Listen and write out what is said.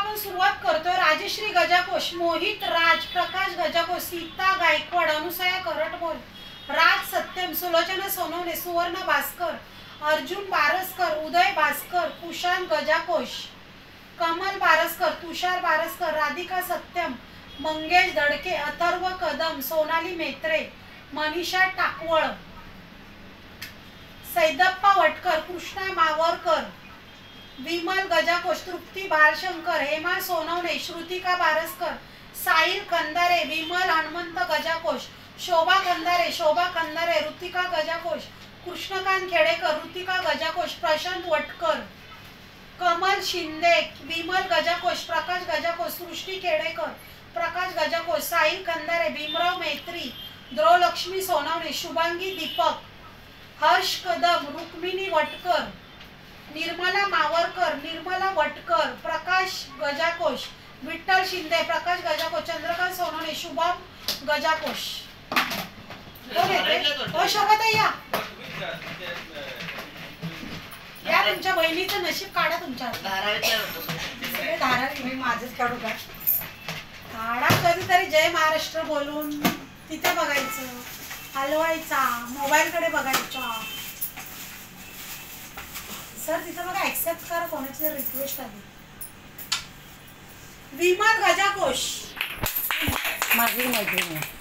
आपण सुरुवात करतोय. राजश्री गजाकोश, मोहित राज, प्रकाश गजाकोश, सीता गायकवाड, अनुसया करटबोल, राज सत्यम, सुलोचना सोनवणे, सुवर्ण भास्कर, अर्जुन बारसकर, उदय भास्कर, कुशांत गजाकोश, कमल बारसकर, तुषार बारसकर, राधिका सत्यम, मंगेश धडके, अथर्व कदम, सोनाली मेत्रे, मनीषा टाकवळ, सैदप्पा वटकर, कृष्णा मावरकर, विमल गजाकोश, तृप्ती बालशंकर, हेमा सोनवणे, श्रुतिका बारसकर, साहिल कंदारे, विमल हनुमंत गजाकोश, शोभा कंदारे, ऋतिका गजाकोश, कृष्णकांत खेडेकर, ऋतिका गजाकोश, प्रशांत वटकर, कमल शिंदे, विमल गजाकोश, प्रकाश गजाकोश, सृष्टी खेडेकर, प्रकाश गजाकोश, साहिल कंदारे, भीमराव मैत्री, द्रोलक्ष्मी सोनवणे, शुभांगी दीपक, हर्ष कदम, रुक्मिणी वटकर, निर्मला मावरकर, निर्मला वटकर, प्रकाश गजाकोश, विठ्ठल शिंदे, प्रकाश गजाकोश, चंद्रकांत सोनवणे, शुभम गजाकोश. शोभताई या तुमच्या बहिणीचं नशीब काढा. तुमच्या धारावी मी माझंच काढू का? काढा कधीतरी जय महाराष्ट्र बोलून तिथे बघायचं, हलवायचा, मोबाईलकडे बघायचा. सर तिथं बघा ऍक्सेप्ट करा, कोणाची रिक्वेस्ट आली. विमल गजाकोश माझी मैत्रीण आहे.